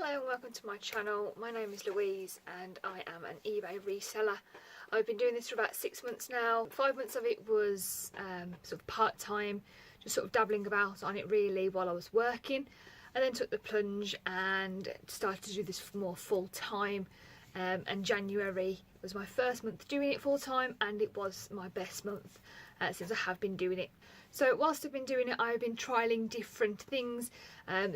Hello and welcome to my channel. My name is Louise and I am an eBay reseller. I've been doing this for about 6 months now. 5 months of it was sort of part-time, just sort of dabbling about on it really while I was working, and then took the plunge and started to do this more full-time. And January was my first month doing it full-time, and it was my best month since I have been doing it. So whilst I've been doing it, I've been trialling different things,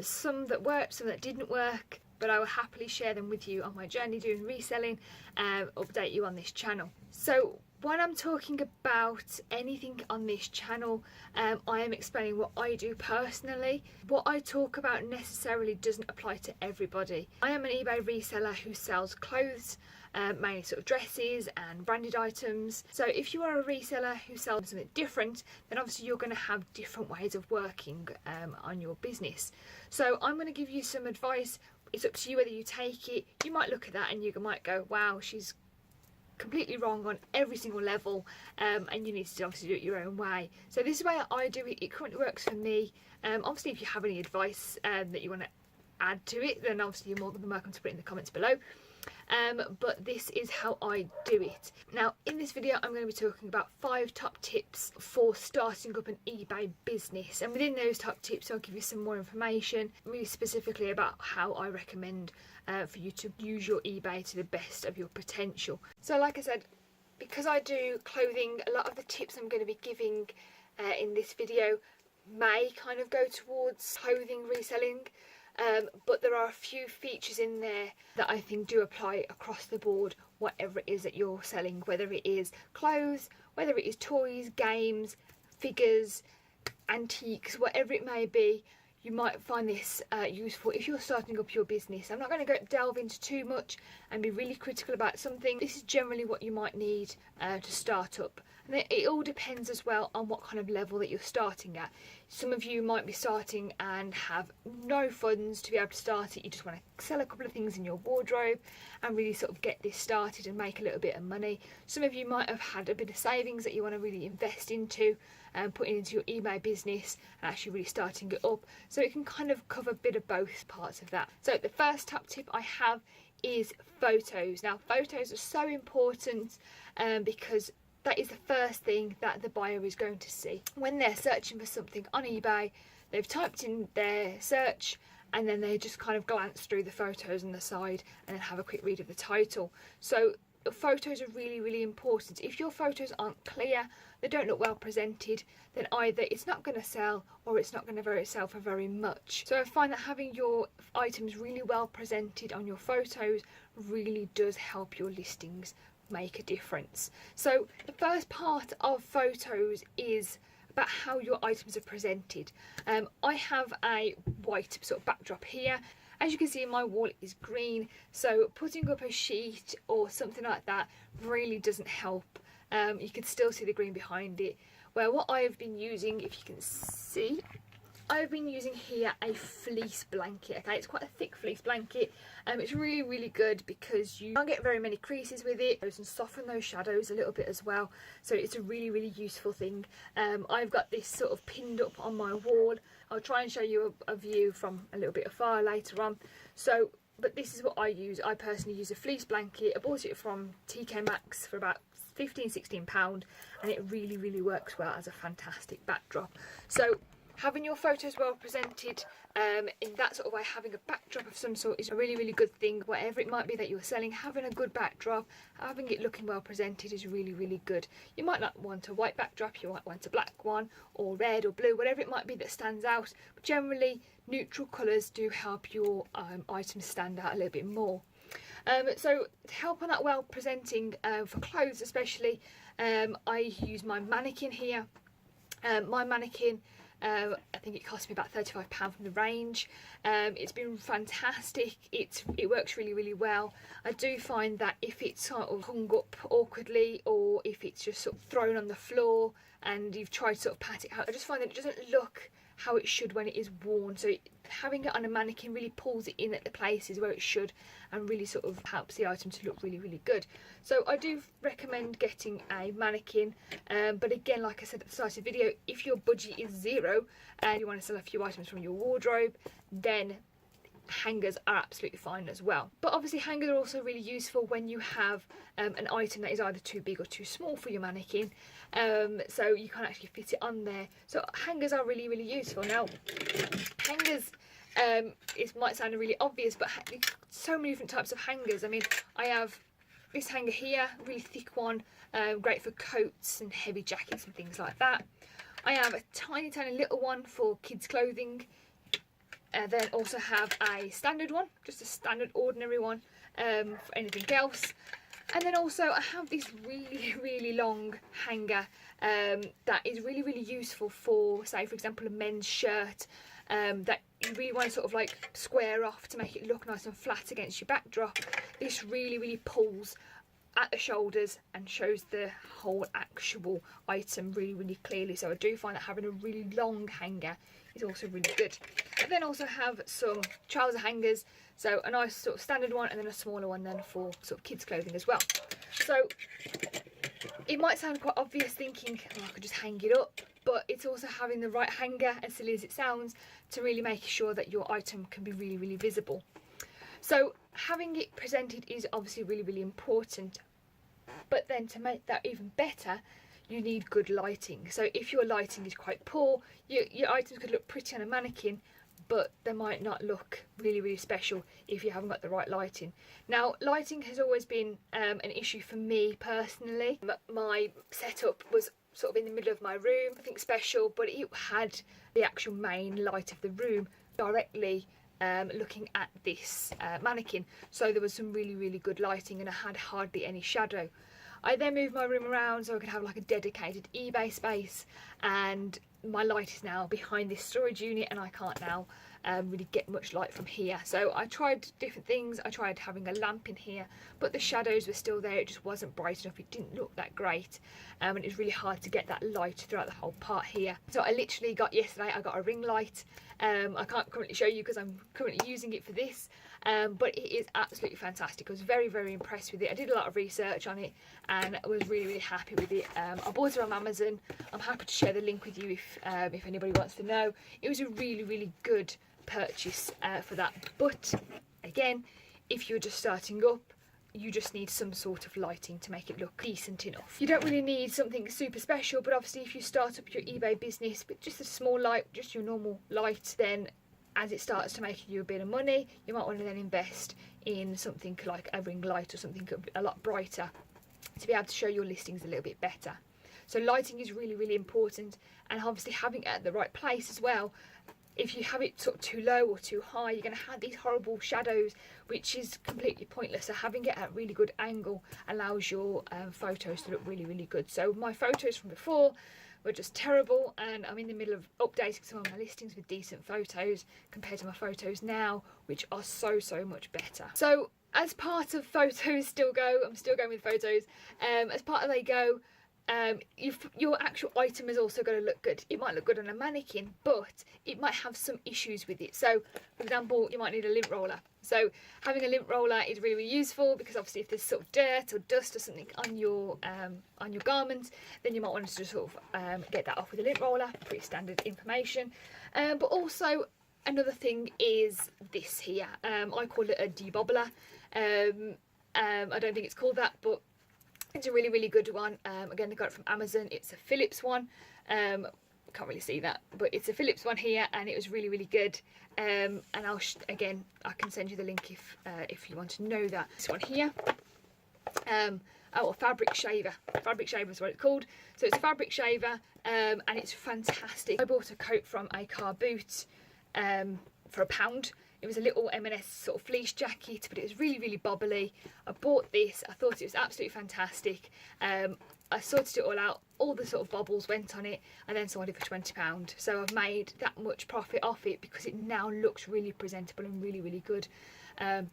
some that worked, some that didn't work, but I will happily share them with you on my journey doing reselling, update you on this channel. So when I'm talking about anything on this channel, I am explaining what I do personally. What I talk about necessarily doesn't apply to everybody. I am an eBay reseller who sells clothes, mainly sort of dresses and branded items. So if you are a reseller who sells something different, then obviously you're going to have different ways of working on your business. So I'm going to give you some advice. It's up to you whether you take it. You might look at that and you might go, wow, she's completely wrong on every single level, and you need to obviously do it your own way. So this is the way I do it. It currently works for me. Obviously if you have any advice that you want to add to it, then obviously you're more than welcome to put it in the comments below. But this is how I do it. Now in this video I'm going to be talking about 5 top tips for starting up an eBay business, and within those top tips I'll give you some more information really specifically about how I recommend for you to use your eBay to the best of your potential. So like I said, because I do clothing, a lot of the tips I'm going to be giving in this video may kind of go towards clothing reselling. But there are a few features in there that I think do apply across the board, whatever it is that you're selling, whether it is clothes, whether it is toys, games, figures, antiques, whatever it may be. You might find this useful if you're starting up your business. I'm not going to delve into too much and be really critical about something. This is generally what you might need to start up. And it all depends as well on what kind of level that you're starting at. Some of you might be starting and have no funds to be able to start it. You just want to sell a couple of things in your wardrobe and really sort of get this started and make a little bit of money. Some of you might have had a bit of savings that you want to really invest into and putting into your eBay business and actually really starting it up. So it can kind of cover a bit of both parts of that. So the first top tip I have is photos. Now photos are so important because that is the first thing that the buyer is going to see. When they're searching for something on eBay, they've typed in their search and then they just kind of glance through the photos on the side and then have a quick read of the title. So photos are really, really important. If your photos aren't clear, they don't look well presented, then either it's not going to sell or it's not going to sell for very much. So I find that having your items really well presented on your photos really does help your listings make a difference. So the first part of photos is about how your items are presented. I have a white sort of backdrop here. As you can see, my wall is green, so putting up a sheet or something like that really doesn't help. You can still see the green behind it. Where what I have been using, if you can see, I've been using here a fleece blanket. Okay, it's quite a thick fleece blanket. It's really, really good because you can't get very many creases with it and soften those shadows a little bit as well. So it's a really, really useful thing. I've got this sort of pinned up on my wall. I'll try and show you a view from a little bit afar later on. So, but this is what I use. I personally use a fleece blanket. I bought it from TK Maxx for about £15–16, and it really, really works well as a fantastic backdrop. So having your photos well presented in that sort of way, having a backdrop of some sort is a really, really good thing. Whatever it might be that you're selling, having a good backdrop, having it looking well presented is really, really good. You might not want a white backdrop, you might want a black one or red or blue, whatever it might be that stands out. But generally neutral colours do help your items stand out a little bit more. So to help on that well presenting for clothes especially, I use my mannequin here. My mannequin, I think it cost me about £35 from the range. It's been fantastic. It works really, really well. I do find that if it's sort of hung up awkwardly or if it's just sort of thrown on the floor and you've tried to sort of pat it out, I just find that it doesn't look how it should when it is worn. So having it on a mannequin really pulls it in at the places where it should and really sort of helps the item to look really, really good. So I do recommend getting a mannequin, but again, like I said at the start of the video, if your budget is zero and you want to sell a few items from your wardrobe, then hangers are absolutely fine as well. But obviously hangers are also really useful when you have an item that is either too big or too small for your mannequin, so you can't actually fit it on there. So hangers are really, really useful. Now hangers, it might sound really obvious, but so many different types of hangers. I mean, I have this hanger here, really thick one, great for coats and heavy jackets and things like that. I have a tiny little one for kids clothing. Then also have a standard one, just a standard ordinary one for anything else. And then also I have this really long hanger that is really useful for, say for example, a men's shirt that you really want to sort of like square off to make it look nice and flat against your backdrop. This really pulls at the shoulders and shows the whole actual item really clearly. So I do find that having a really long hanger is also really good. I then also have some trouser hangers, so a nice sort of standard one and then a smaller one then for sort of kids clothing as well. So it might sound quite obvious thinking, oh, I could just hang it up, but it's also having the right hanger, as silly as it sounds, to really make sure that your item can be really visible. So having it presented is obviously really important, but then to make that even better, you need good lighting. So if your lighting is quite poor, your items could look pretty on a mannequin, but they might not look really special if you haven't got the right lighting. Now, lighting has always been an issue for me personally. My setup was sort of in the middle of my room, nothing special, but it had the actual main light of the room directly looking at this mannequin, so there was some really good lighting and I had hardly any shadow. I then moved my room around so I could have like a dedicated eBay space, and my light is now behind this storage unit and I can't now really get much light from here. So I tried different things. I tried having a lamp in here, but the shadows were still there. It just wasn't bright enough. It didn't look that great, and it was really hard to get that light throughout the whole part here. So I literally got yesterday, I got a ring light. I can't currently show you because I'm currently using it for this, but it is absolutely fantastic. I was very impressed with it. I did a lot of research on it and I was really happy with it. I bought it on Amazon. I'm happy to share the link with you if anybody wants to know. It was a really good purchase for that. But again, if you're just starting up, you just need some sort of lighting to make it look decent enough. You don't really need something super special, but obviously if you start up your eBay business with just a small light, just your normal light, then as it starts to make you a bit of money, you might want to then invest in something like a ring light or something a lot brighter to be able to show your listings a little bit better. So lighting is really important, and obviously having it at the right place as well. If you have it sort of too low or too high, you're going to have these horrible shadows, which is completely pointless. So having it at a really good angle allows your photos to look really good. So my photos from before were just terrible, and I'm in the middle of updating some of my listings with decent photos compared to my photos now, which are so much better. So as part of photos still go, I'm still going with photos, as part of they go, your actual item is also going to look good. It might look good on a mannequin, but it might have some issues with it. So for example, you might need a lint roller. So having a lint roller is really useful, because obviously if there's sort of dirt or dust or something on your garment, then you might want to just sort of get that off with a lint roller. Pretty standard information. But also another thing is this here. I call it a debobbler. I don't think it's called that, but it's a really good one. Again, I got it from Amazon. It's a Phillips one. Can't really see that, but it's a Phillips one here, and it was really good. And I'll again, I can send you the link if you want to know that. This one here, a fabric shaver. Fabric shaver is what it's called. So it's a fabric shaver, and it's fantastic. I bought a coat from a car boot for £1. It was a little M&S sort of fleece jacket, but it was really bobbly. I bought this. I thought it was absolutely fantastic. I sorted it all out. All the sort of bobbles went on it, and then sold it for £20. So I've made that much profit off it, because it now looks really presentable and really good,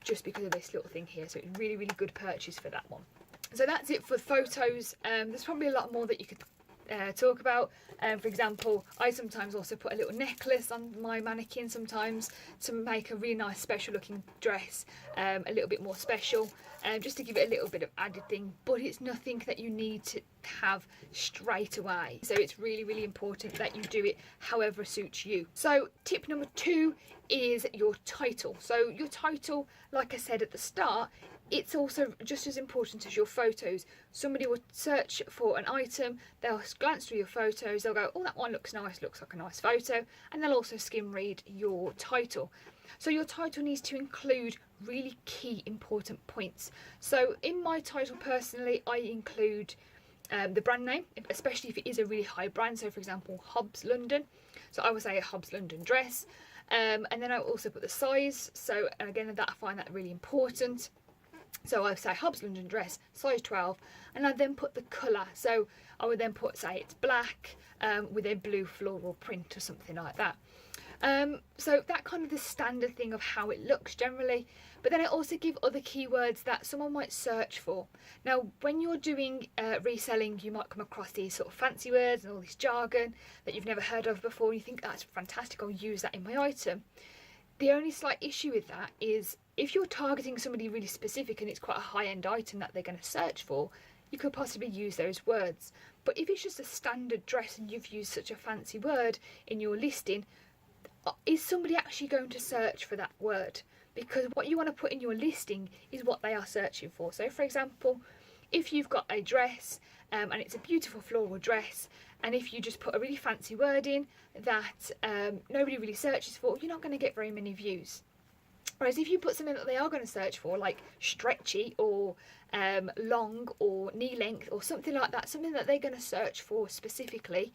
just because of this little thing here. So it's really good purchase for that one. So that's it for photos. There's probably a lot more that you could talk about. For example, I sometimes also put a little necklace on my mannequin sometimes to make a really nice special looking dress a little bit more special, just to give it a little bit of added thing, but it's nothing that you need to have straight away. So it's really, really important that you do it however suits you. So tip number 2 is your title. So your title, like I said at the start, it's also just as important as your photos. Somebody will search for an item, they'll glance through your photos, they'll go, oh, that one looks nice, looks like a nice photo, and they'll also skim read your title. So your title needs to include really key important points. So in my title personally, I include the brand name, especially if it is a really high brand. So for example, Hobbs London, so I would say a Hobbs London dress, and then I also put the size. So again, that I find that really important. So I say Hobbs London dress, size 12, and I then put the colour. So I would then put, say it's black with a blue floral print or something like that. So that kind of the standard thing of how it looks generally. But then I also give other keywords that someone might search for. Now, when you're doing reselling, you might come across these sort of fancy words and all this jargon that you've never heard of before. And you think, that's fantastic, I'll use that in my item. The only slight issue with that is if you're targeting somebody really specific and it's quite a high-end item that they're going to search for, you could possibly use those words. But if it's just a standard dress and you've used such a fancy word in your listing, is somebody actually going to search for that word? Because what you want to put in your listing is what they are searching for. So for example, if you've got a dress and it's a beautiful floral dress, and if you just put a really fancy word in that nobody really searches for, you're not going to get very many views. Whereas if you put something that they are going to search for, like stretchy or long or knee length or something like that, something that they're going to search for specifically,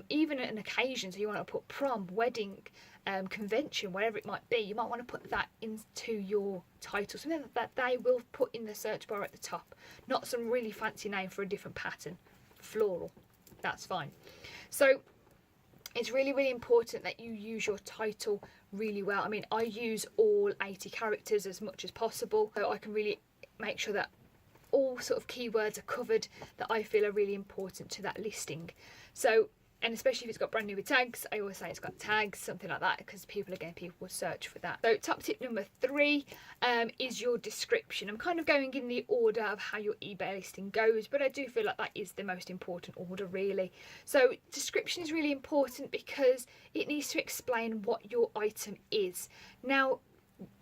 even at an occasion, so you want to put prom, wedding, convention, whatever it might be, you might want to put that into your title, something that they will put in the search bar at the top, not some really fancy name for a different pattern, floral, that's fine. So it's really, really important that you use your title really well. I mean, I use all 80 characters as much as possible, so I can really make sure that all sort of keywords are covered that I feel are really important to that listing. So, and especially if it's got brand new with tags, I always say it's got tags, something like that, because people will search for that. So top tip number 3 is your description. I'm kind of going in the order of how your eBay listing goes, but I do feel like that is the most important order really. So description is really important because it needs to explain what your item is. Now,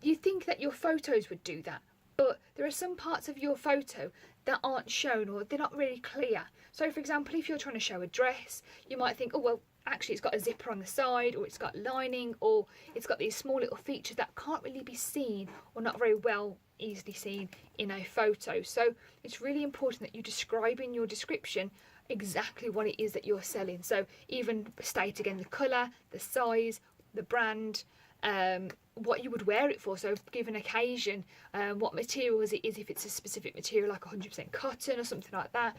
you think that your photos would do that, but there are some parts of your photo that aren't shown or they're not really clear. So for example, if you're trying to show a dress, you might think, oh well, actually it's got a zipper on the side, or it's got lining, or it's got these small little features that can't really be seen or not very well easily seen in a photo. So it's really important that you describe in your description exactly what it is that you're selling. So even state again the colour, the size, the brand, what you would wear it for, so given occasion, what materials it is, if it's a specific material like 100% cotton or something like that.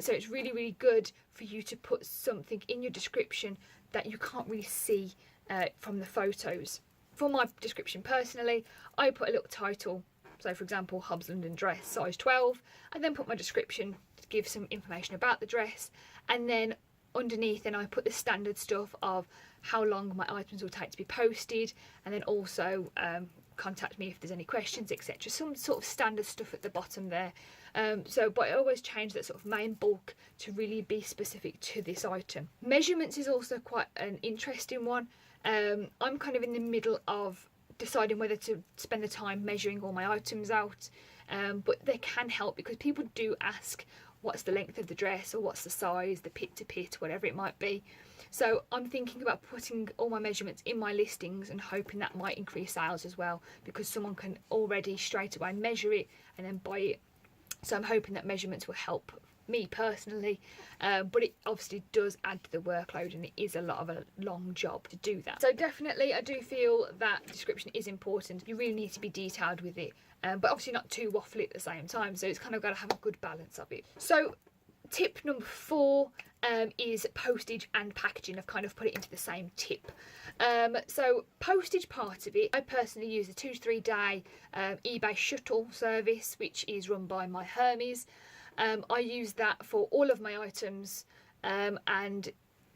So it's really, really good for you to put something in your description that you can't really see from the photos. For my description personally, I put a little title, so for example, Hobbs London dress, size 12, and then put my description to give some information about the dress, and then underneath then I put the standard stuff of how long my items will take to be posted, and then also contact me if there's any questions, etc. Some sort of standard stuff at the bottom there. But I always change that sort of main bulk to really be specific to this item. Measurements is also quite an interesting one. I'm kind of in the middle of deciding whether to spend the time measuring all my items out, but they can help because people do ask what's the length of the dress, or what's the size, the pit to pit, whatever it might be. So I'm thinking about putting all my measurements in my listings and hoping that might increase sales as well, because someone can already straight away measure it and then buy it. So I'm hoping that measurements will help me personally, but it obviously does add to the workload, and it is a lot of a long job to do that. So definitely I do feel that description is important. You really need to be detailed with it, but obviously not too waffly at the same time, so it's kind of got to have a good balance of it. So tip number 4 is postage and packaging. I've kind of put it into the same tip. So postage part of it, I personally use a 2 to 3 day eBay shuttle service, which is run by my Hermes. I use that for all of my items, and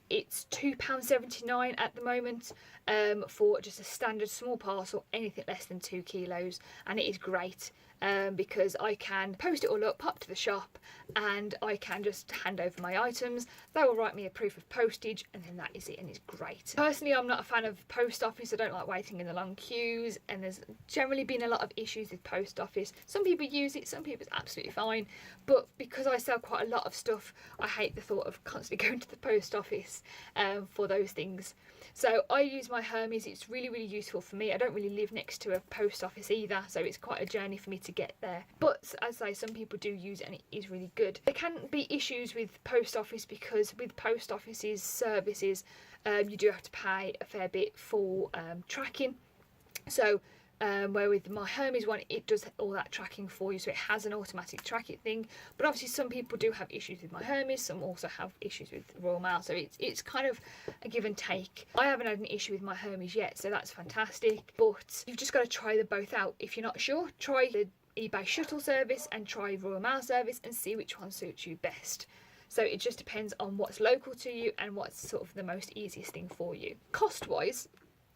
it's £2.79 at the moment for just a standard small parcel, anything less than 2 kilos, and it is great. Because I can post it all up, pop to the shop, and I can just hand over my items. They will write me a proof of postage, and then that is it, and it's great. Personally, I'm not a fan of post office. I don't like waiting in the long queues, and there's generally been a lot of issues with post office. Some people use it, some people it's absolutely fine, but because I sell quite a lot of stuff, I hate the thought of constantly going to the post office for those things. So I use my Hermes. It's really, really useful for me. I don't really live next to a post office either, so it's quite a journey for me to get there. But as I say, some people do use it and it is really good. There can be issues with post office because with post offices services, you do have to pay a fair bit for tracking. So where with my Hermes one, it does all that tracking for you, so it has an automatic tracking thing. But obviously some people do have issues with my Hermes, some also have issues with Royal Mail, so it's kind of a give and take. I haven't had an issue with my Hermes yet, so that's fantastic, but you've just got to try them both out. If you're not sure, try the eBay shuttle service and try Royal Mail service and see which one suits you best. So it just depends on what's local to you and what's sort of the most easiest thing for you. Cost wise,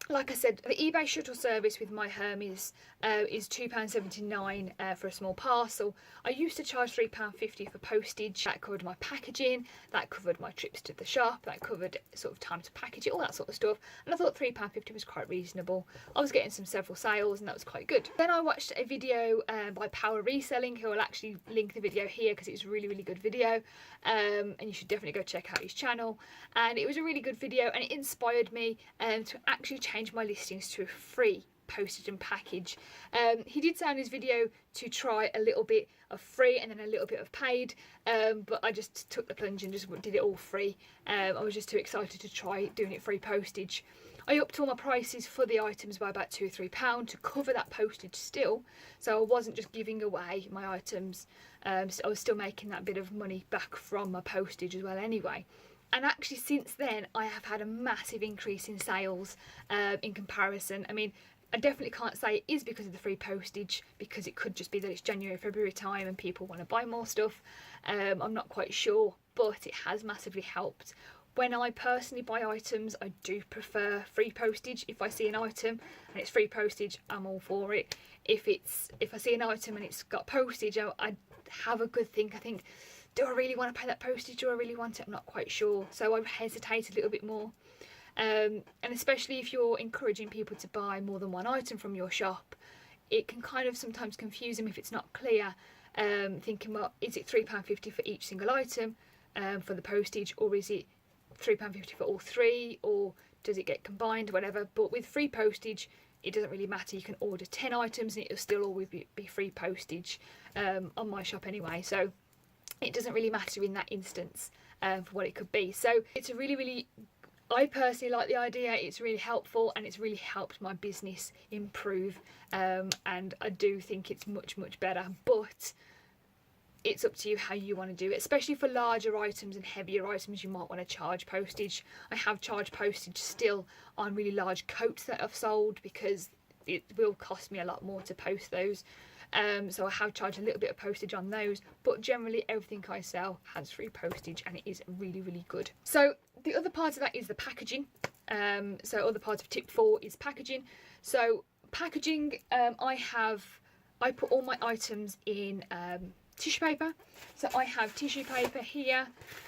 like I said, the eBay shuttle service with my Hermes is £2.79 for a small parcel. I used to charge £3.50 for postage. That covered my packaging, that covered my trips to the shop, that covered sort of time to package it, all that sort of stuff. And I thought £3.50 was quite reasonable. I was getting several sales and that was quite good. Then I watched a video by Reselling, who will actually link the video here because it's a really, really good video. And you should definitely go check out his channel. And it was a really good video and it inspired me to actually change my listings to a free postage and package. He did say in his video to try a little bit of free and then a little bit of paid, but I just took the plunge and just did it all free. I was just too excited to try doing it free postage. I upped all my prices for the items by about £2 or £3 to cover that postage still, so I wasn't just giving away my items. I was still making that bit of money back from my postage as well anyway. And actually since then I have had a massive increase in sales in comparison. I mean, I definitely can't say it is because of the free postage, because it could just be that it's January, February time and people want to buy more stuff. I'm not quite sure, but it has massively helped. When I personally buy items, I do prefer free postage. If I see an item and it's free postage, I'm all for it. If I see an item and it's got postage, I have a good think. I think, do I really want to pay that postage? Do I really want it? I'm not quite sure. So I hesitate a little bit more. And especially if you're encouraging people to buy more than one item from your shop, it can kind of sometimes confuse them if it's not clear. Thinking, well, is it £3.50 for each single item for the postage, or is it £3.50 for all three, or does it get combined, whatever. But with free postage, it doesn't really matter. You can order 10 items and it'll still always be free postage on my shop anyway. So it doesn't really matter in that instance for what it could be. So it's a really, really, I personally like the idea. It's really helpful and it's really helped my business improve, and I do think it's much, much better. But it's up to you how you want to do it, especially for larger items and heavier items. You might want to charge postage. I have charged postage still on really large coats that I've sold because it will cost me a lot more to post those. So I have charged a little bit of postage on those, but generally everything I sell has free postage and it is really, really good. So the other part of that is the packaging. So other part of tip 4 is packaging. So packaging, I put all my items in tissue paper. So I have tissue paper here.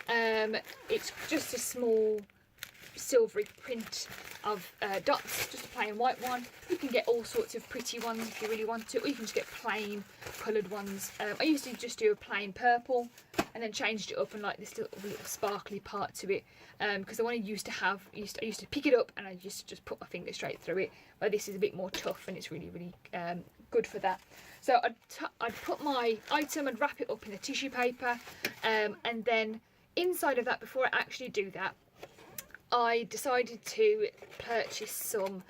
It's just a small silvery print of dots, just a plain white one. You can get all sorts of pretty ones if you really want to, or you can just get plain coloured ones. I used to just do a plain purple and then changed it up and like this little sparkly part to it, because the one I used to have, I used to pick it up and I used to just put my finger straight through it, where this is a bit more tough and it's really, really good for that. So I'd put my item and wrap it up in the tissue paper, and then inside of that, before I actually do that, I decided to purchase some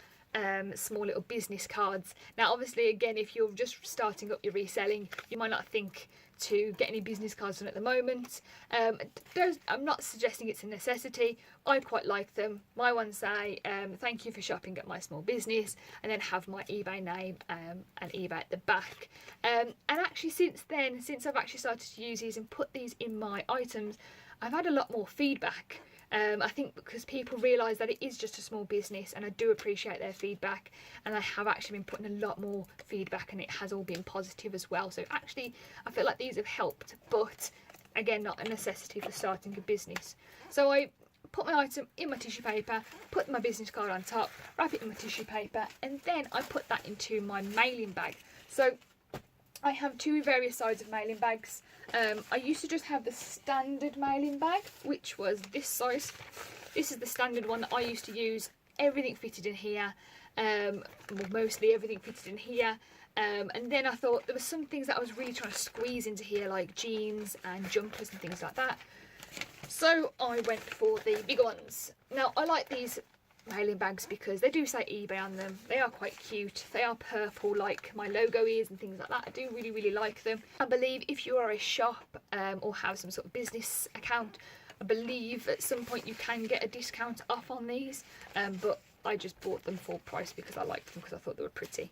small little business cards. Now obviously, again, if you're just starting up your reselling, you might not think to get any business cards done at the moment. I'm not suggesting it's a necessity. I quite like them. My ones say thank you for shopping at my small business, and then have my eBay name and eBay at the back. And actually since I've actually started to use these and put these in my items, I've had a lot more feedback. I think because people realise that it is just a small business, and I do appreciate their feedback, and I have actually been putting a lot more feedback, and it has all been positive as well. So actually I feel like these have helped, but again, not a necessity for starting a business. So I put my item in my tissue paper, put my business card on top, wrap it in my tissue paper, and then I put that into my mailing bag. So I have two various sides of mailing bags. I used to just have the standard mailing bag, which was this size. This is the standard one that I used to use. Everything fitted in here, well, mostly everything fitted in here. And then I thought there were some things that I was really trying to squeeze into here, like jeans and jumpers and things like that. So I went for the bigger ones. Now I like these mailing bags because they do say eBay on them. They are quite cute. They are purple like my logo is and things like that. I do really like them. I believe if you are a shop or have some sort of business account, I believe at some point you can get a discount off on these, but I just bought them full price because I liked them, because I thought they were pretty.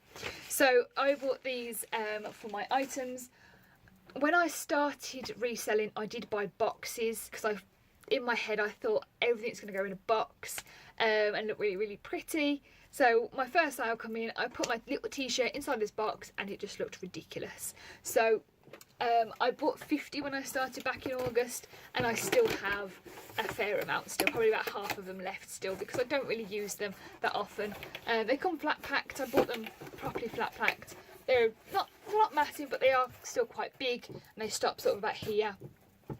So I bought these for my items. When I started reselling, I did buy boxes because in my head I thought everything's going to go in a box and look really pretty. So my first sale come in, I put my little t-shirt inside this box and it just looked ridiculous. So I bought 50 when I started back in August, and I still have a fair amount still, probably about half of them left still, because I don't really use them that often. They come flat packed. I bought them properly flat packed. They're not massive, but they are still quite big, and they stop sort of about here,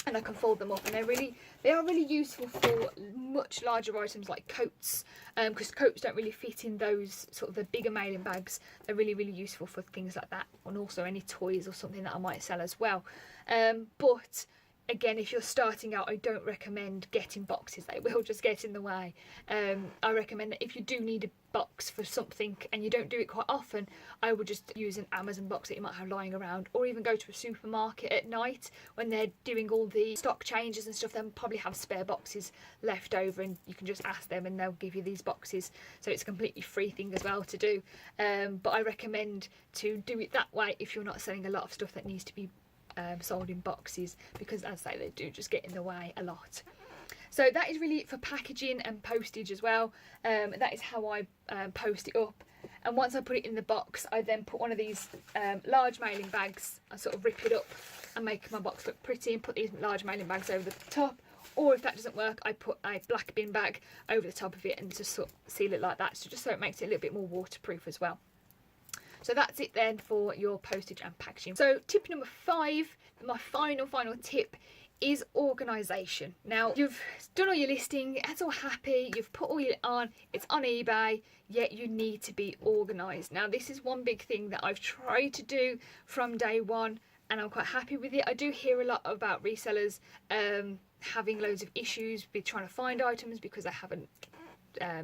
and I can fold them up, and they are really useful for much larger items like coats, because coats don't really fit in those sort of the bigger mailing bags. They're really useful for things like that, and also any toys or something that I might sell as well. But again, if you're starting out, I don't recommend getting boxes. They will just get in the way. I recommend that if you do need a box for something and you don't do it quite often, I would just use an Amazon box that you might have lying around, or even go to a supermarket at night when they're doing all the stock changes and stuff. They'll probably have spare boxes left over, and you can just ask them and they'll give you these boxes. So it's a completely free thing as well to do. But I recommend to do it that way if you're not selling a lot of stuff that needs to be sold in boxes, because as I say, they do just get in the way a lot. So that is really it for packaging and postage as well. That is how I post it up, and once I put it in the box, I then put one of these large mailing bags. I sort of rip it up and make my box look pretty, and put these large mailing bags over the top. Or if that doesn't work, I put a black bin bag over the top of it and just sort of seal it like that, so just so it makes it a little bit more waterproof as well. So that's it then for your postage and packaging. So tip number 5, my final tip, is organisation. Now you've done all your listing, it's all happy, you've put all your on, it's on eBay, yet you need to be organised. Now this is one big thing that I've tried to do from day one, and I'm quite happy with it. I do hear a lot about resellers having loads of issues with trying to find items because they haven't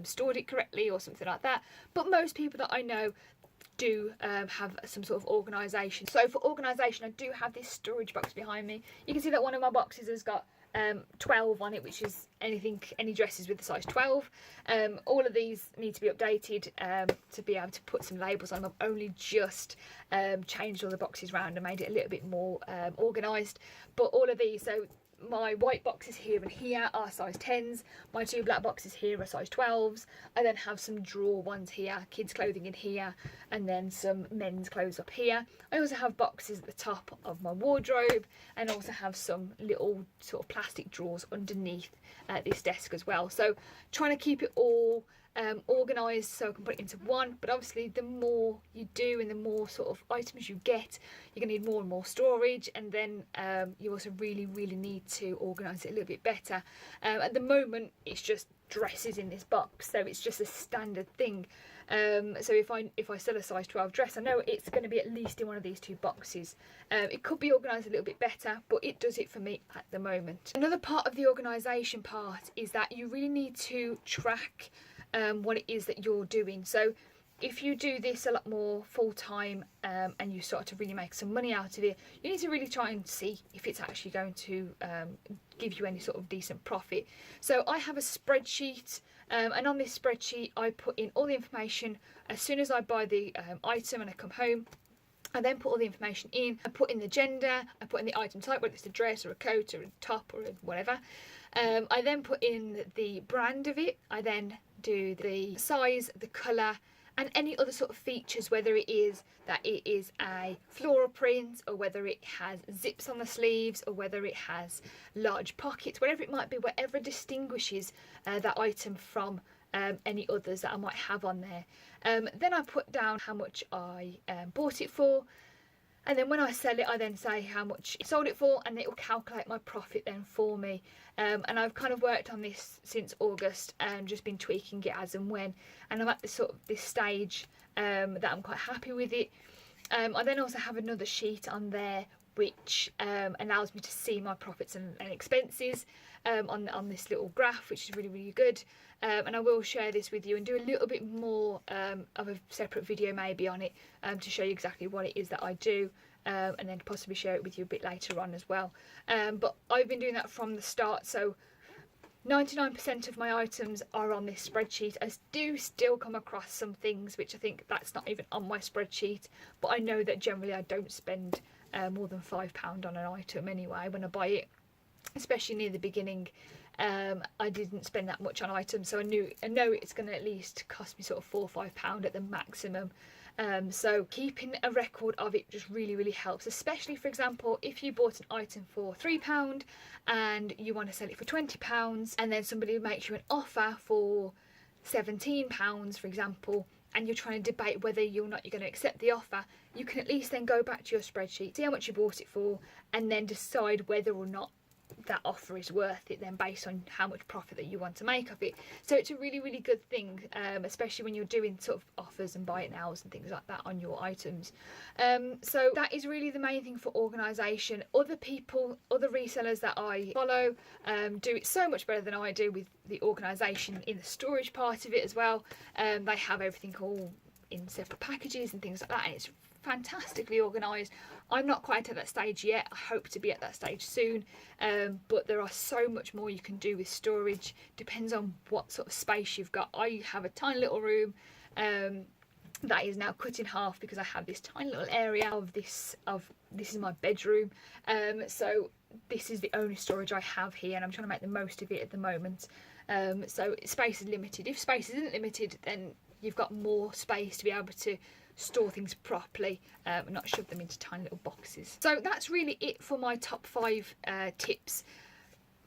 stored it correctly or something like that, but most people that I know do have some sort of organisation. So for organisation, I do have this storage box behind me. You can see that one of my boxes has got 12 on it, which is any dresses with the size 12. All of these need to be updated to be able to put some labels on them. I've only just changed all the boxes around and made it a little bit more organised. But all of these, so my white boxes here and here are size 10s, my 2 black boxes here are size 12s. I then have some drawer ones here, kids clothing in here, and then some men's clothes up here. I also have boxes at the top of my wardrobe, and also have some little sort of plastic drawers underneath this desk as well. So trying to keep it all organised so I can put it into one, but obviously the more you do and the more sort of items you get, you're going to need more and more storage, and then you also really need to organise it a little bit better. At the moment it's just dresses in this box, so it's just a standard thing. So if I sell a size 12 dress, I know it's going to be at least in one of these 2 boxes. It could be organised a little bit better, but it does it for me at the moment. Another part of the organisation part is that you really need to track what it is that you're doing. So if you do this a lot more full time and you start to really make some money out of it, you need to really try and see if it's actually going to give you any sort of decent profit. So I have a spreadsheet, and on this spreadsheet I put in all the information as soon as I buy the item and I come home. I then put all the information in. I put in the gender, I put in the item type, whether it's a dress or a coat or a top or whatever. I then put in the brand of it. I then do the size, the colour, and any other sort of features, whether it is that it is a floral print, or whether it has zips on the sleeves, or whether it has large pockets, whatever it might be, whatever distinguishes that item from any others that I might have on there. Then I put down how much I bought it for, and then when I sell it I then say how much I sold it for, and it will calculate my profit then for me. And I've kind of worked on this since August and just been tweaking it as and when, and I'm at this stage that I'm quite happy with it. I then also have another sheet on there which allows me to see my profits and expenses on this little graph, which is really good. And I will share this with you and do a little bit more of a separate video maybe on it, to show you exactly what it is that I do, and then possibly share it with you a bit later on as well. But I've been doing that from the start, so 99% of my items are on this spreadsheet. I do still come across some things which I think that's not even on my spreadsheet, but I know that generally I don't spend more than £5 on an item anyway when I buy it, especially near the beginning. I didn't spend that much on items, so I know it's going to at least cost me sort of £4 or £5 at the maximum. So keeping a record of it just really helps, especially, for example, if you bought an item for £3 and you want to sell it for £20, and then somebody makes you an offer for £17, for example, and you're trying to debate whether you're going to accept the offer, you can at least then go back to your spreadsheet, see how much you bought it for, and then decide whether or not that offer is worth it then, based on how much profit that you want to make of it. So it's a really good thing, especially when you're doing sort of offers and buy it nows and things like that on your items. So that is really the main thing for organisation. Other people, other resellers that I follow do it so much better than I do with the organisation in the storage part of it as well. They have everything all in separate packages and things like that, and it's fantastically organised. I'm not quite at that stage yet. I hope to be at that stage soon, but there are so much more you can do with storage. Depends on what sort of space you've got. I have a tiny little room that is now cut in half because I have this tiny little area of this is my bedroom. So this is the only storage I have here, and I'm trying to make the most of it at the moment. So space is limited. If space isn't limited, then you've got more space to be able to store things properly, and not shove them into tiny little boxes. So that's really it for my top 5 tips.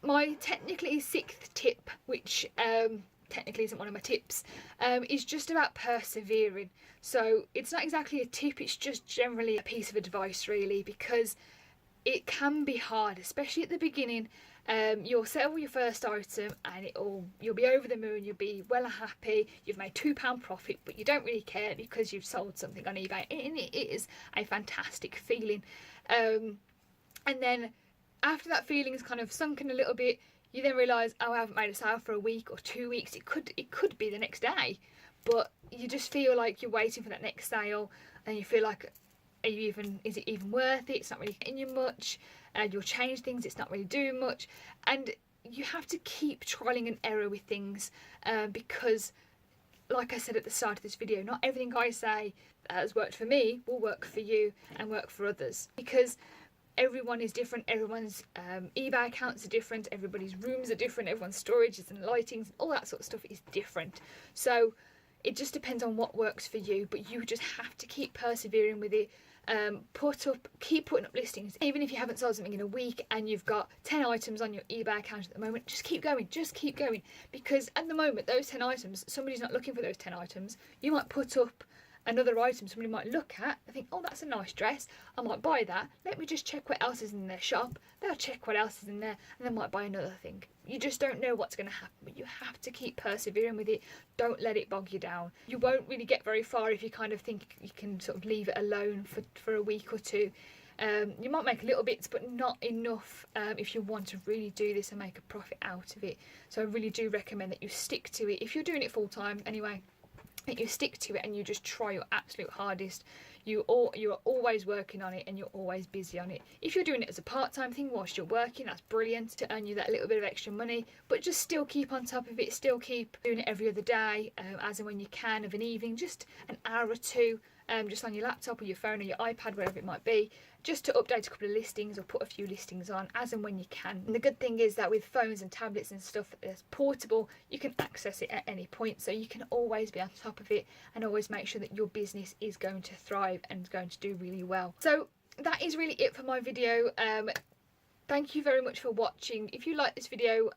My technically 6th tip, which technically isn't one of my tips, is just about persevering. So it's not exactly a tip, it's just generally a piece of advice really, because it can be hard, especially at the beginning. You'll sell your first item and you'll be over the moon, you'll be well happy, you've made £2 profit, but you don't really care because you've sold something on eBay, and it is a fantastic feeling. And then after that feeling is kind of sunken a little bit, you then realise, oh, I haven't made a sale for a week or 2 weeks. It could be the next day, but you just feel like you're waiting for that next sale, and you feel like, is it even worth it? It's not really getting you much. You'll change things, it's not really doing much, and you have to keep trialing and error with things, because like I said at the start of this video, not everything I say that has worked for me will work for you and work for others, because everyone is different. Everyone's eBay accounts are different, everybody's rooms are different, everyone's storages and lightings, all that sort of stuff is different. So it just depends on what works for you, but you just have to keep persevering with it. Keep putting up listings. Even if you haven't sold something in a week and you've got 10 items on your eBay account at the moment, just keep going, because at the moment those 10 items, somebody's not looking for those 10 items. You might put up another item somebody might look at, they think, oh, that's a nice dress, I might buy that, let me just check what else is in their shop. They'll check what else is in there, and they might buy another thing. You just don't know what's going to happen, but you have to keep persevering with it. Don't let it bog you down. You won't really get very far if you kind of think you can sort of leave it alone for a week or two. You might make little bits, but not enough if you want to really do this and make a profit out of it. So I really do recommend that you stick to it. If you're doing it full time anyway, that you stick to it and you just try your absolute hardest. You are always working on it and you're always busy on it. If you're doing it as a part-time thing whilst you're working, that's brilliant to earn you that little bit of extra money, but just still keep on top of it, still keep doing it every other day, as and when you can, of an evening, just an hour or two, just on your laptop or your phone or your iPad, whatever it might be, just to update a couple of listings or put a few listings on as and when you can. And the good thing is that with phones and tablets and stuff that's portable, you can access it at any point, so you can always be on top of it and always make sure that your business is going to thrive and going to do really well. So that is really it for my video. Thank you very much for watching. If you like this video,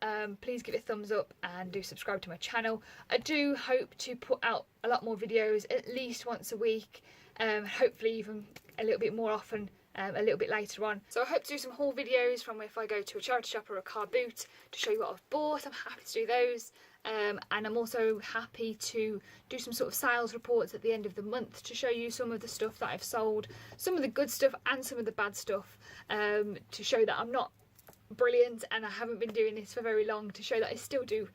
please give it a thumbs up and do subscribe to my channel. I do hope to put out a lot more videos at least once a week, hopefully even a little bit more often a little bit later on. So I hope to do some haul videos from if I go to a charity shop or a car boot to show you what I've bought. I'm happy to do those. And I'm also happy to do some sort of sales reports at the end of the month to show you some of the stuff that I've sold, some of the good stuff and some of the bad stuff, to show that I'm not brilliant and I haven't been doing this for very long, to show that I still do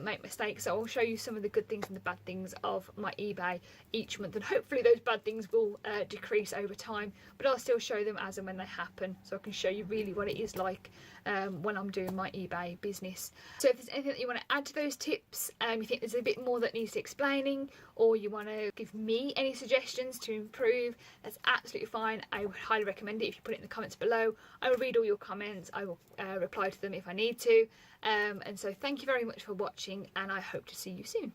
make mistakes. So I'll show you some of the good things and the bad things of my eBay each month, and hopefully those bad things will decrease over time, but I'll still show them as and when they happen, so I can show you really what it is like when I'm doing my eBay business. So if there's anything that you want to add to those tips, you think there's a bit more that needs explaining, or you want to give me any suggestions to improve, that's absolutely fine. I would highly recommend it if you put it in the comments below. I will read all your comments, I will reply to them if I need to, and so thank you very much for watching, and I hope to see you soon.